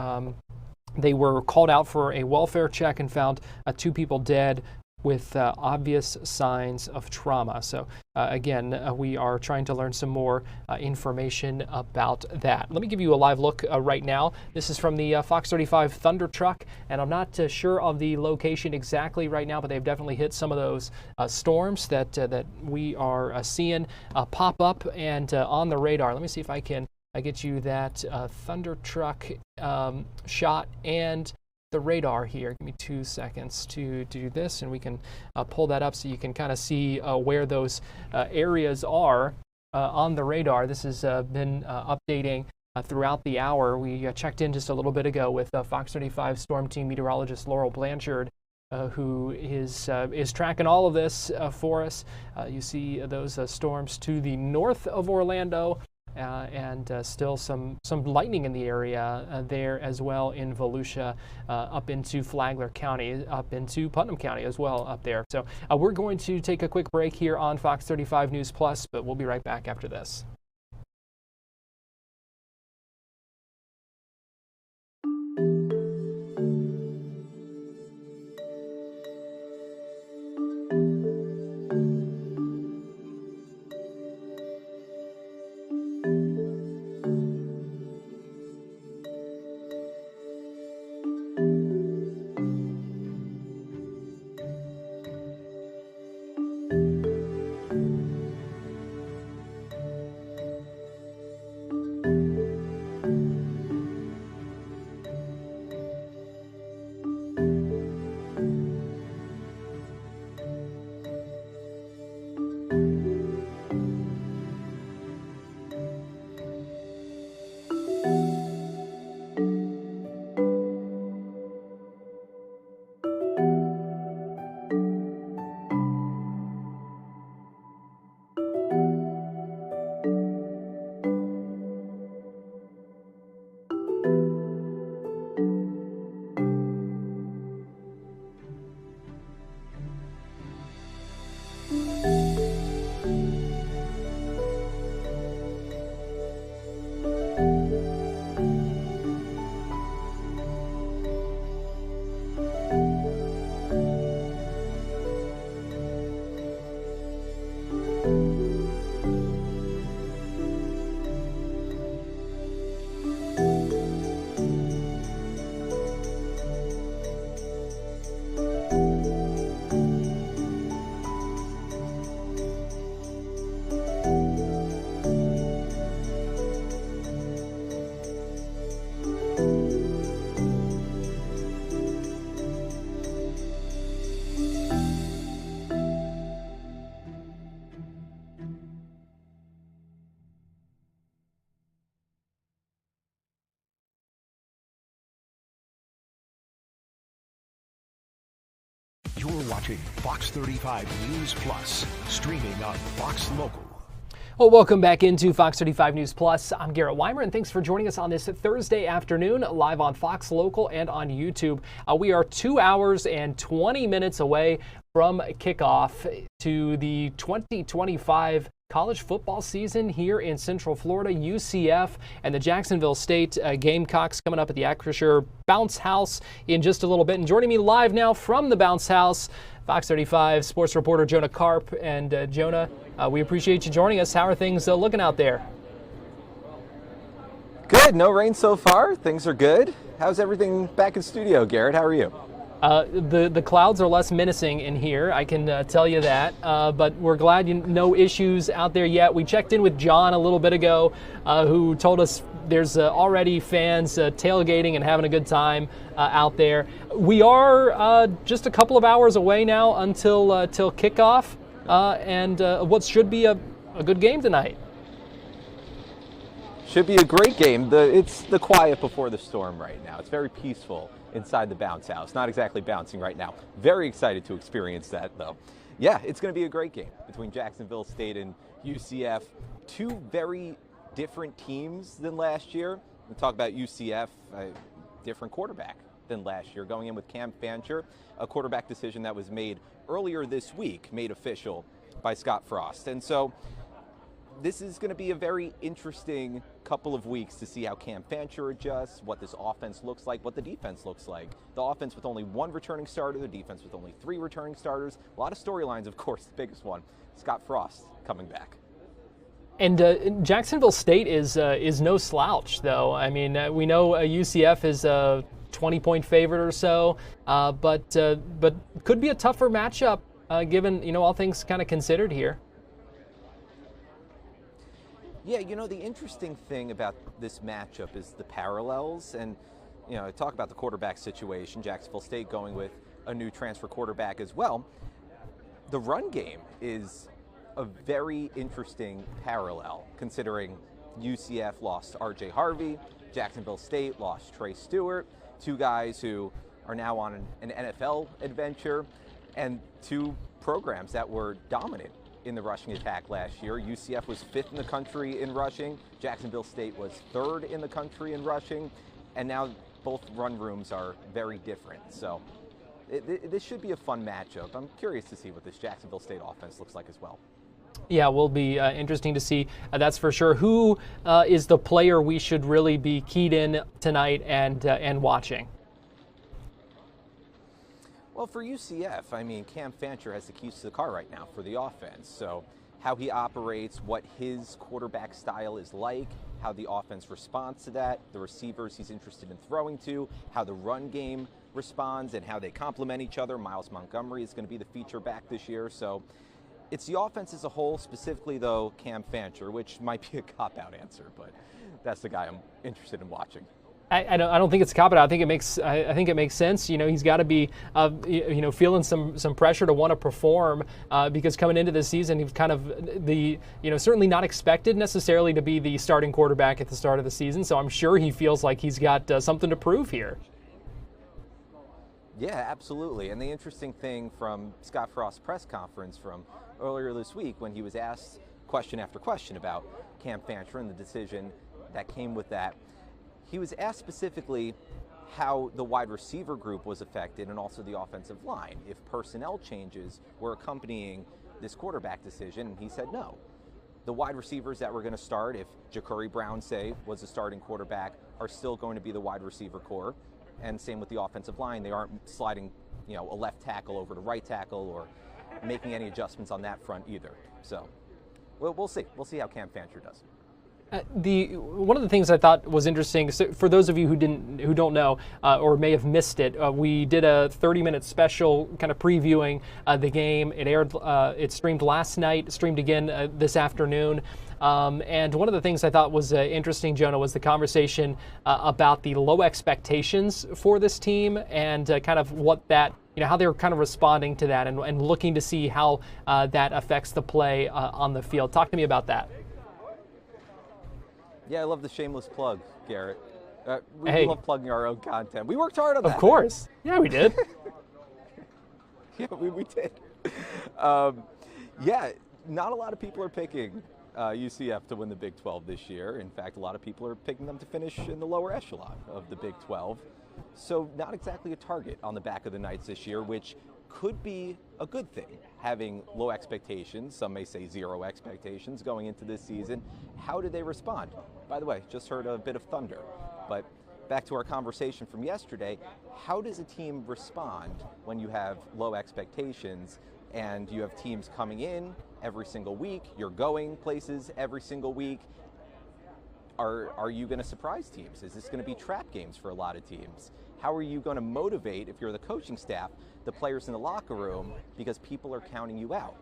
[SPEAKER 2] they were called out for a welfare check and found 2 people dead with obvious signs of trauma. So again, we are trying to learn some more information about that. Let me give you a live look right now. This is from the Fox 35 Thunder Truck, and I'm not sure of the location exactly right now, but they've definitely hit some of those storms that we are seeing pop up and on the radar. Let me see if I can get you that Thunder Truck shot and the radar here. Give me 2 seconds to do this, and we can pull that up so you can kind of see where those areas are on the radar. This has been updating throughout the hour. We checked in just a little bit ago with Fox 35 Storm Team meteorologist Laurel Blanchard, who is tracking all of this for us. You see those storms to the north of Orlando, and still some lightning in the area there as well in Volusia, up into Flagler County, up into Putnam County as well up there. So we're going to take a quick break here on Fox 35 News Plus, but we'll be right back after this.
[SPEAKER 3] You're watching Fox 35 News Plus, streaming on Fox Local.
[SPEAKER 2] Well, welcome back into Fox 35 News Plus. I'm Garrett Wymer, and thanks for joining us on this Thursday afternoon, live on Fox Local and on YouTube. We are 2 hours and 20 minutes away from kickoff to the 2025 college football season here in Central Florida. UCF and the Jacksonville State Gamecocks coming up at the Acrisure Bounce House in just a little bit. And joining me live now from the Bounce House, Fox 35 sports reporter Jonah Karp. And Jonah, we appreciate you joining us. How are things looking out there?
[SPEAKER 1] Good. No rain so far. Things are good. How's everything back in studio, Garrett? How are you?
[SPEAKER 2] The clouds are less menacing in here, I can tell you that, but we're glad no issues out there yet. We checked in with John a little bit ago, who told us there's already fans tailgating and having a good time out there. We are just a couple of hours away now until till kickoff, and what should be a good game tonight.
[SPEAKER 1] Should be a great game. It's the quiet before the storm right now. It's very peaceful inside the Bounce House. Not exactly bouncing right now. Very excited to experience that, though. Yeah, it's going to be a great game between Jacksonville State and UCF. Two very different teams than last year. We'll talk about UCF, a different quarterback than last year, going in with Cam Fancher, a quarterback decision that was made earlier this week, made official by Scott Frost. And so this is going to be a very interesting couple of weeks to see how Cam Fancher adjusts, what this offense looks like, what the defense looks like. The offense with only one returning starter, the defense with only 3 returning starters. A lot of storylines, of course. The biggest one, Scott Frost coming back.
[SPEAKER 2] And Jacksonville State is no slouch, though. I mean, we know UCF is a 20-point favorite or so, but could be a tougher matchup given all things kind of considered here.
[SPEAKER 1] Yeah, the interesting thing about this matchup is the parallels, and talk about the quarterback situation. Jacksonville State going with a new transfer quarterback as well. The run game is a very interesting parallel, considering UCF lost RJ Harvey, Jacksonville State lost Trey Stewart, two guys who are now on an NFL adventure, and two programs that were dominant in the rushing attack last year. UCF was 5th in the country in rushing, Jacksonville State was 3rd in the country in rushing, and now both run rooms are very different. So this should be a fun matchup. I'm curious to see what this Jacksonville State offense looks like as well.
[SPEAKER 2] Yeah, will be interesting to see. That's for sure. Who is the player we should really be keyed in tonight and watching?
[SPEAKER 1] Well, for UCF, I mean, Cam Fancher has the keys to the car right now for the offense. So how he operates, what his quarterback style is like, how the offense responds to that, the receivers he's interested in throwing to, how the run game responds, and how they complement each other. Miles Montgomery is going to be the feature back this year. So it's the offense as a whole, specifically, though, Cam Fancher, which might be a cop-out answer, but that's the guy I'm interested in watching.
[SPEAKER 2] I don't think it's a cop-out. I think it makes sense. He's got to be feeling some pressure to want to perform because coming into this season he was kind of certainly not expected necessarily to be the starting quarterback at the start of the season. So I'm sure he feels like he's got something to prove here.
[SPEAKER 1] Yeah, absolutely. And the interesting thing from Scott Frost's press conference from earlier this week, when he was asked question after question about Cam Fancher and the decision that came with that, he was asked specifically how the wide receiver group was affected and also the offensive line, if personnel changes were accompanying this quarterback decision, and he said no. The wide receivers that were going to start, if Ja'Cory Brown, say, was the starting quarterback, are still going to be the wide receiver core. And same with the offensive line. They aren't sliding, a left tackle over to right tackle or making any adjustments on that front either. So we'll see. We'll see how Cam Fancher does.
[SPEAKER 2] One of the things I thought was interesting, so for those of you who don't know or may have missed it, we did a 30-minute special kind of previewing the game. It aired, it streamed last night, streamed again this afternoon. And one of the things I thought was interesting, Jonah, was the conversation about the low expectations for this team and kind of what that, how they're kind of responding to that and looking to see how that affects the play on the field. Talk to me about that.
[SPEAKER 1] Yeah, I love the shameless plug, Garrett. We love plugging our own content. We worked hard on that.
[SPEAKER 2] Of course. Yeah, we did.
[SPEAKER 1] Yeah, we did. Not a lot of people are picking UCF to win the Big 12 this year. In fact, a lot of people are picking them to finish in the lower echelon of the Big 12. So not exactly a target on the back of the Knights this year, which could be a good thing, having low expectations, some may say zero expectations going into this season. How do they respond? By the way, just heard a bit of thunder, but back to our conversation from yesterday, how does a team respond when you have low expectations and you have teams coming in every single week, you're going places every single week? Are you going to surprise teams? Is this going to be trap games for a lot of teams? How are you going to motivate, if you're the coaching staff, the players in the locker room, because people are counting you out?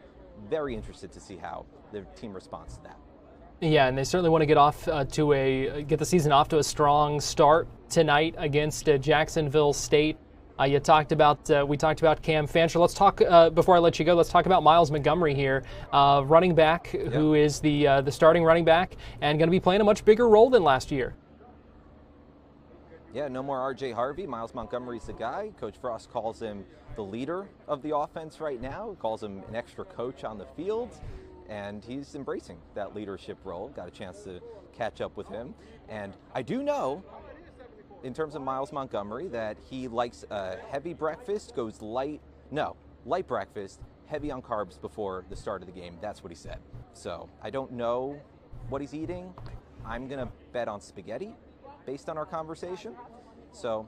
[SPEAKER 1] Very interested to see how the team responds to that.
[SPEAKER 2] Yeah, and they certainly want to get the season off to a strong start tonight against Jacksonville State. We talked about Cam Fancher. Let's talk, before I let you go, let's talk about Miles Montgomery here, running back, who is the starting running back and going to be playing a much bigger role than last year.
[SPEAKER 1] Yeah, no more RJ Harvey. Miles Montgomery's the guy. Coach Frost calls him the leader of the offense right now, calls him an extra coach on the field, and he's embracing that leadership role. Got a chance to catch up with him. And I do know, in terms of Miles Montgomery, that he likes a heavy breakfast, light breakfast, heavy on carbs before the start of the game. That's what he said. So I don't know what he's eating. I'm going to bet on spaghetti based on our conversation. So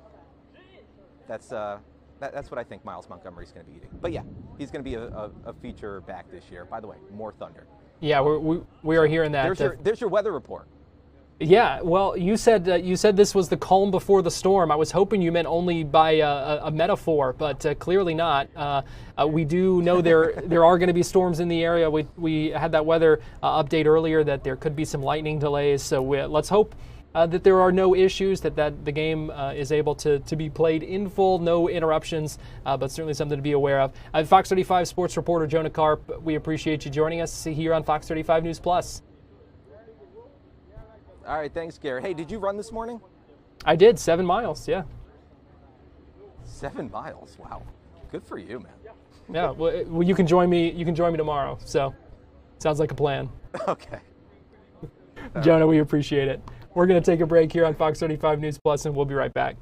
[SPEAKER 1] that's what I think Miles Montgomery's going to be eating. But yeah, he's going to be a feature back this year. By the way, more thunder.
[SPEAKER 2] Yeah, we are hearing that.
[SPEAKER 1] There's your weather report.
[SPEAKER 2] Yeah, well, you said this was the calm before the storm. I was hoping you meant only by a metaphor, but clearly not. We do know there are going to be storms in the area. We had that weather update earlier that there could be some lightning delays. So let's hope that there are no issues, that the game is able to be played in full, no interruptions, but certainly something to be aware of. Fox 35 sports reporter Jonah Karp, we appreciate you joining us here on Fox 35 News Plus.
[SPEAKER 1] All right, thanks, Garrett. Hey, did you run this morning?
[SPEAKER 2] I did, 7 miles, yeah.
[SPEAKER 1] 7 miles, wow. Good for you, man.
[SPEAKER 2] Yeah, well, you can join me. You can join me tomorrow. So, sounds like a plan.
[SPEAKER 1] Okay.
[SPEAKER 2] Jonah, we appreciate it. We're going to take a break here on Fox 35 News Plus, and we'll be right back.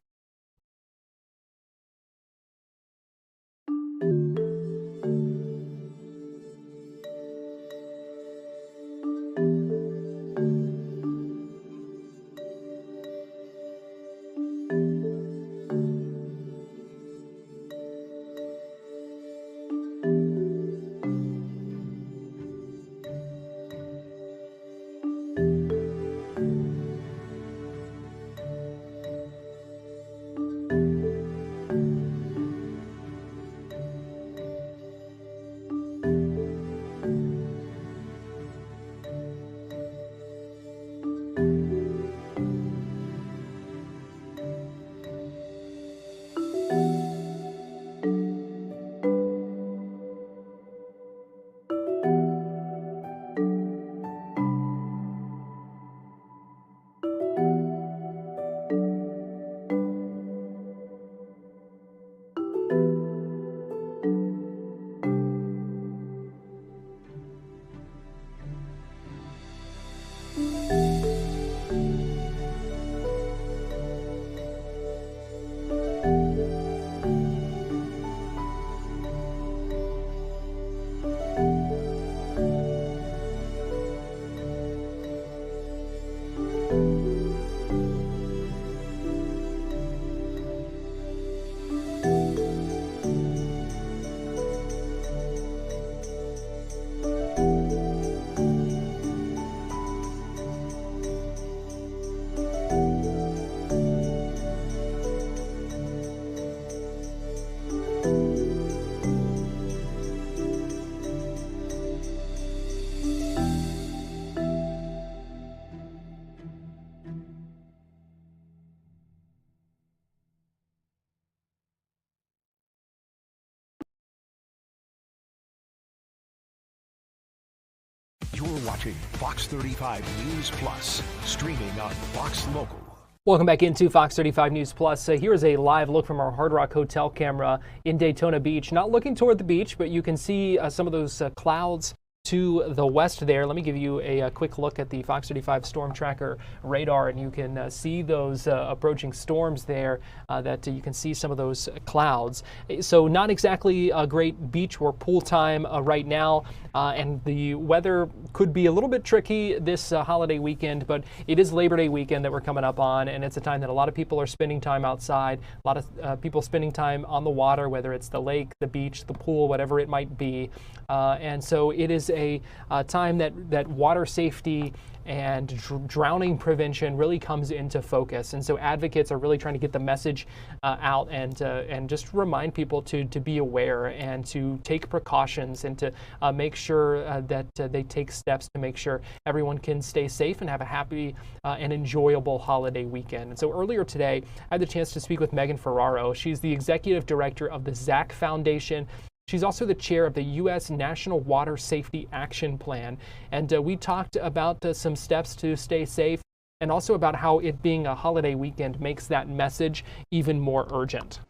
[SPEAKER 3] You're watching Fox 35 News Plus, streaming on Fox Local.
[SPEAKER 2] Welcome back into Fox 35 News Plus. Here's a live look from our Hard Rock Hotel camera in Daytona Beach. Not looking toward the beach, but you can see some of those clouds to the west there. Let me give you a quick look at the Fox 35 Storm Tracker radar, and you can see those approaching storms there, that you can see some of those clouds. So not exactly a great beach or pool time right now, and the weather could be a little bit tricky this holiday weekend, but it is Labor Day weekend that we're coming up on, and it's a time that a lot of people are spending time outside, a lot of people spending time on the water, whether it's the lake, the beach, the pool, whatever it might be. And so it is a time that water safety and drowning prevention really comes into focus. And so advocates are really trying to get the message out and just remind people to be aware and to take precautions and to make sure that they take steps to make sure everyone can stay safe and have a happy and enjoyable holiday weekend. And so earlier today, I had the chance to speak with Megan Ferraro. She's the executive director of the ZAC Foundation. She's also the chair of the U.S. National Water Safety Action Plan. And we talked about some steps to stay safe and also about how it being a holiday weekend makes that message even more urgent.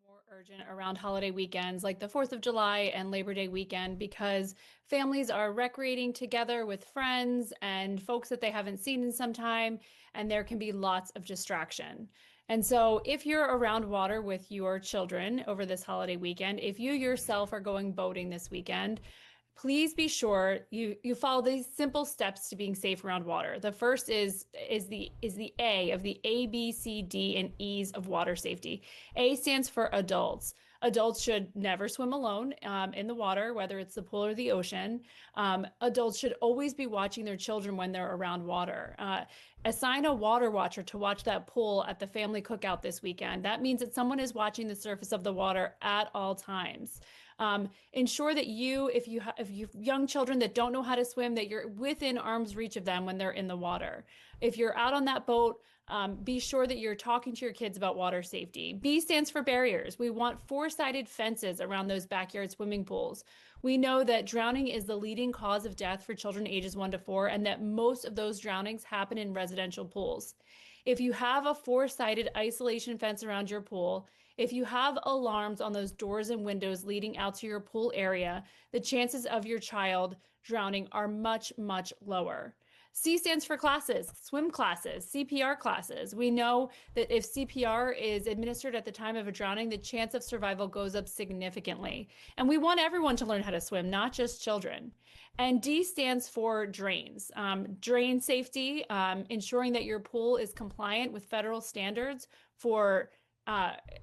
[SPEAKER 11] More urgent around holiday weekends like the 4th of July and Labor Day weekend, because families are recreating together with friends and folks that they haven't seen in some time, and there can be lots of distraction. And so if you're around water with your children over this holiday weekend, if you yourself are going boating this weekend, please be sure you follow these simple steps to being safe around water. The first is the A of the A, B, C, D, and E's of water safety. A stands for adults. Adults should never swim alone in the water, whether it's the pool or the ocean. Adults should always be watching their children when they're around water. Assign a water watcher to watch that pool at the family cookout this weekend. That means that someone is watching the surface of the water at all times. Ensure that if you have young children that don't know how to swim, that you're within arm's reach of them when they're in the water. If you're out on that boat, be sure that you're talking to your kids about water safety. B stands for barriers. We want four-sided fences around those backyard swimming pools. We know that drowning is the leading cause of death for children ages 1 to 4, and that most of those drownings happen in residential pools. If you have a four-sided isolation fence around your pool, if you have alarms on those doors and windows leading out to your pool area, the chances of your child drowning are much, much lower. C stands for classes, swim classes, CPR classes. We know that if CPR is administered at the time of a drowning, the chance of survival goes up significantly. And we want everyone to learn how to swim, not just children. And D stands for drains. Drain safety, ensuring that your pool is compliant with federal standards for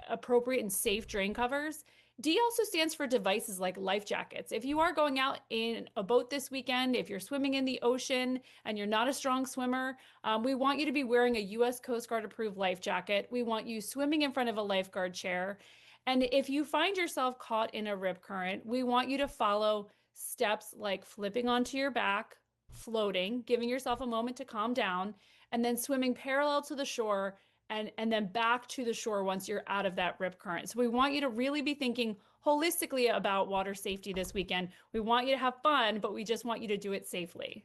[SPEAKER 11] appropriate and safe drain covers. D also stands for devices like life jackets. If you are going out in a boat this weekend, if you're swimming in the ocean and you're not a strong swimmer, we want you to be wearing a U.S. Coast Guard approved life jacket. We want you swimming in front of a lifeguard chair. And if you find yourself caught in a rip current, we want you to follow steps like flipping onto your back, floating, giving yourself a moment to calm down, and then swimming parallel to the shore and then back to the shore once you're out of that rip current. So we want you to really be thinking holistically about water safety this weekend. We want you to have fun, but we just want you to do it safely.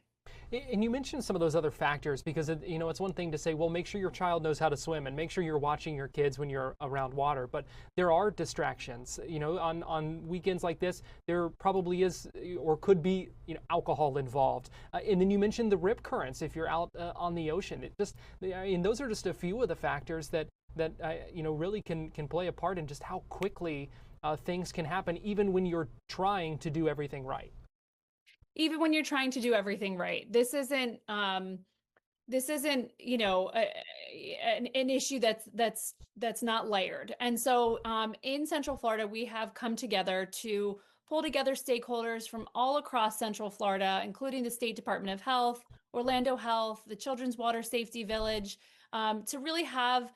[SPEAKER 2] And you mentioned some of those other factors because, it's one thing to say, well, make sure your child knows how to swim and make sure you're watching your kids when you're around water. But there are distractions. On weekends like this, there probably is or could be, alcohol involved. And then you mentioned the rip currents if you're out on the ocean. Those are just a few of the factors that really can play a part in just how quickly things can happen, even when you're trying to do everything right.
[SPEAKER 11] Even when you're trying to do everything right. This isn't an issue that's not layered. And so in Central Florida, we have come together to pull together stakeholders from all across Central Florida, including the State Department of Health, Orlando Health, the Children's Water Safety Village, to really have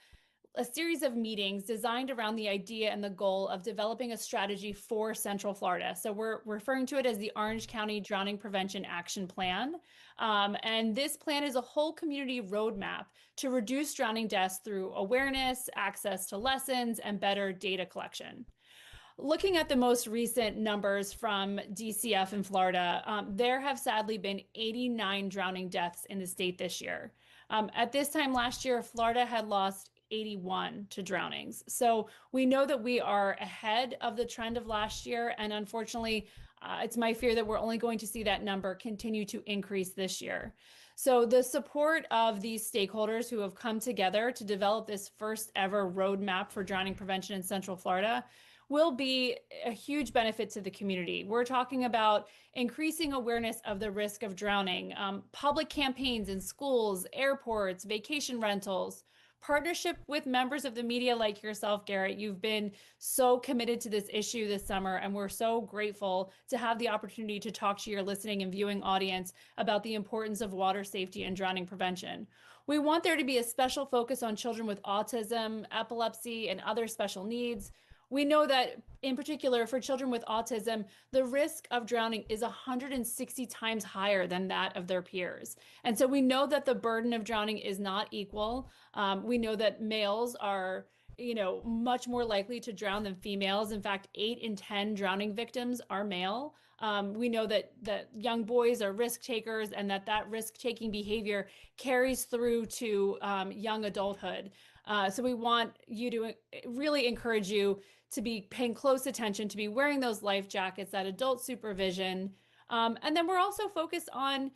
[SPEAKER 11] a series of meetings designed around the idea and the goal of developing a strategy for Central Florida. So we're referring to it as the Orange County Drowning Prevention Action Plan. And this plan is a whole community roadmap to reduce drowning deaths through awareness, access to lessons, and better data collection. Looking at the most recent numbers from DCF in Florida, there have sadly been 89 drowning deaths in the state this year. At this time last year, Florida had lost 81 to drownings. So we know that we are ahead of the trend of last year. And unfortunately, it's my fear that we're only going to see that number continue to increase this year. So the support of these stakeholders who have come together to develop this first ever roadmap for drowning prevention in Central Florida will be a huge benefit to the community. We're talking about increasing awareness of the risk of drowning, public campaigns in schools, airports, vacation rentals, partnership with members of the media like yourself, Garrett. You've been so committed to this issue this summer, and we're so grateful to have the opportunity to talk to your listening and viewing audience about the importance of water safety and drowning prevention. We want there to be a special focus on children with autism, epilepsy, and other special needs. We know that, in particular, for children with autism, the risk of drowning is 160 times higher than that of their peers. And so we know that the burden of drowning is not equal. We know that males are, much more likely to drown than females. In fact, 8 in 10 drowning victims are male. We know that young boys are risk takers and that risk-taking behavior carries through to young adulthood. So we want you to really encourage you to be paying close attention, to be wearing those life jackets, that adult supervision. And then we're also focused on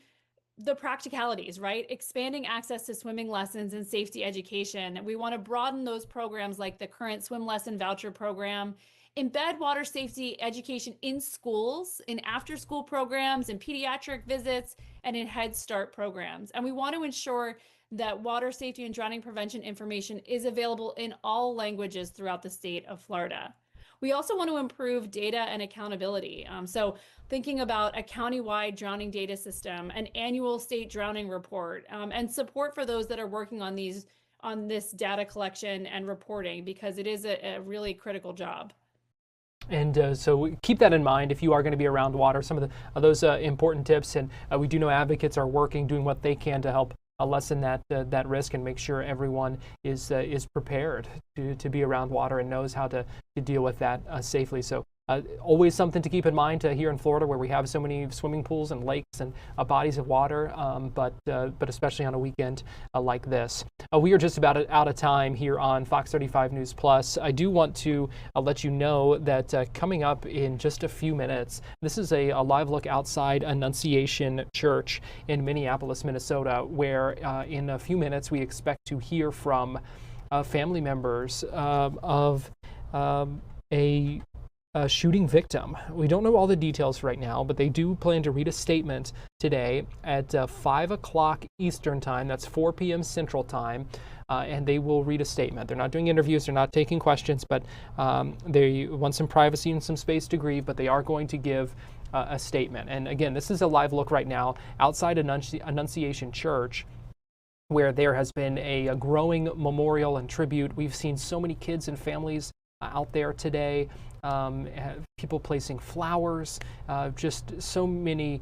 [SPEAKER 11] the practicalities, right? Expanding access to swimming lessons and safety education. We want to broaden those programs like the current swim lesson voucher program, embed water safety education in schools, in after-school programs, in pediatric visits, and in Head Start programs. And we want to ensure that water safety and drowning prevention information is available in all languages throughout the state of Florida. We also want to improve data and accountability. So thinking about a countywide drowning data system, an annual state drowning report, and support for those that are working on this data collection and reporting, because it is a really critical job.
[SPEAKER 2] And so keep that in mind if you are going to be around water, some of those important tips. And we do know advocates are working, doing what they can to help lessen that risk and make sure everyone is prepared to be around water and knows how to deal with that safely. So always something to keep in mind here in Florida, where we have so many swimming pools and lakes and bodies of water, but especially on a weekend like this. We are just about out of time here on Fox 35 News Plus. I do want to let you know that coming up in just a few minutes, this is a live look outside Annunciation Church in Minneapolis, Minnesota, where in a few minutes we expect to hear from family members of a shooting victim. We don't know all the details right now, but they do plan to read a statement today at 5 o'clock Eastern time. That's 4 p.m. Central time. And they will read a statement. They're not doing interviews, they're not taking questions, but they want some privacy and some space to grieve, but they are going to give a statement. And again, this is a live look right now outside Annunciation Church, where there has been a growing memorial and tribute. We've seen so many kids and families out there today, people placing flowers, just so many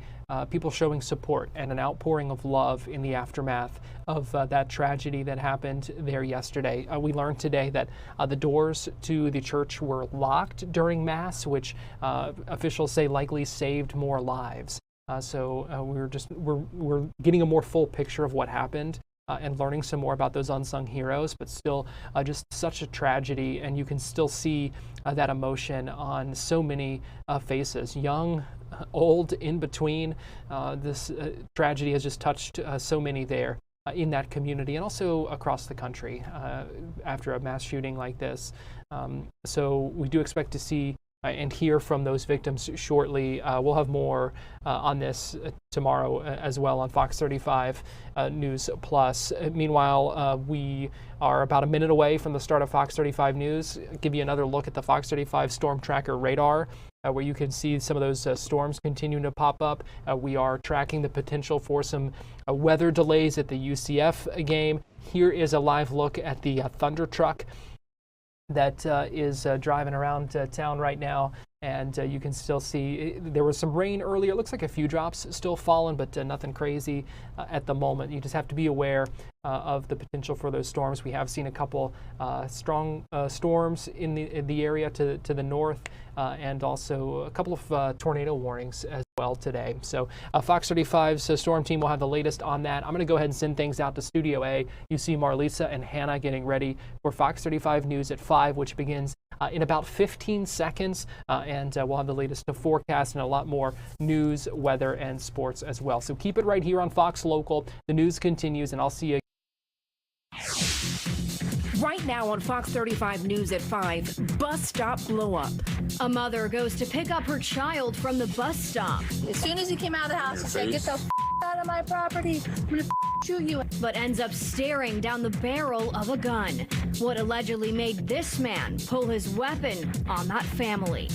[SPEAKER 2] people showing support and an outpouring of love in the aftermath of that tragedy that happened there yesterday. We learned today that the doors to the church were locked during Mass, which officials say likely saved more lives. So we're getting a more full picture of what happened. And learning some more about those unsung heroes, but still just such a tragedy, and you can still see that emotion on so many faces, young, old, in between. This tragedy has just touched so many there in that community and also across the country after a mass shooting like this. So we do expect to see and hear from those victims shortly. We'll have more on this tomorrow as well on Fox 35 News Plus. Meanwhile, we are about a minute away from the start of Fox 35 News. I'll give you another look at the Fox 35 Storm Tracker radar, where you can see some of those storms continuing to pop up. We are tracking the potential for some weather delays at the UCF game. Here is a live look at the Thunder Truck that is driving around town right now, and you can still see there was some rain earlier. It looks like a few drops still falling, but nothing crazy at the moment. You just have to be aware of the potential for those storms. We have seen a couple strong storms in the area to the north, and also a couple of tornado warnings as well today. So Fox 35's storm team will have the latest on that. I'm going to go ahead and send things out to Studio A. You see Marlisa and Hannah getting ready for Fox 35 News at 5, which begins in about 15 seconds, and we'll have the latest forecast and a lot more news, weather, and sports as well. So keep it right here on Fox Local. The news continues, and I'll see you.
[SPEAKER 12] Right now on Fox 35 News at 5, bus stop blow up. A mother goes to pick up her child from the bus stop.
[SPEAKER 13] As soon as he came out of the house, he said, "Get the out of my property. I'm gonna shoot you."
[SPEAKER 12] But ends up staring down the barrel of a gun. What allegedly made this man pull his weapon on that family.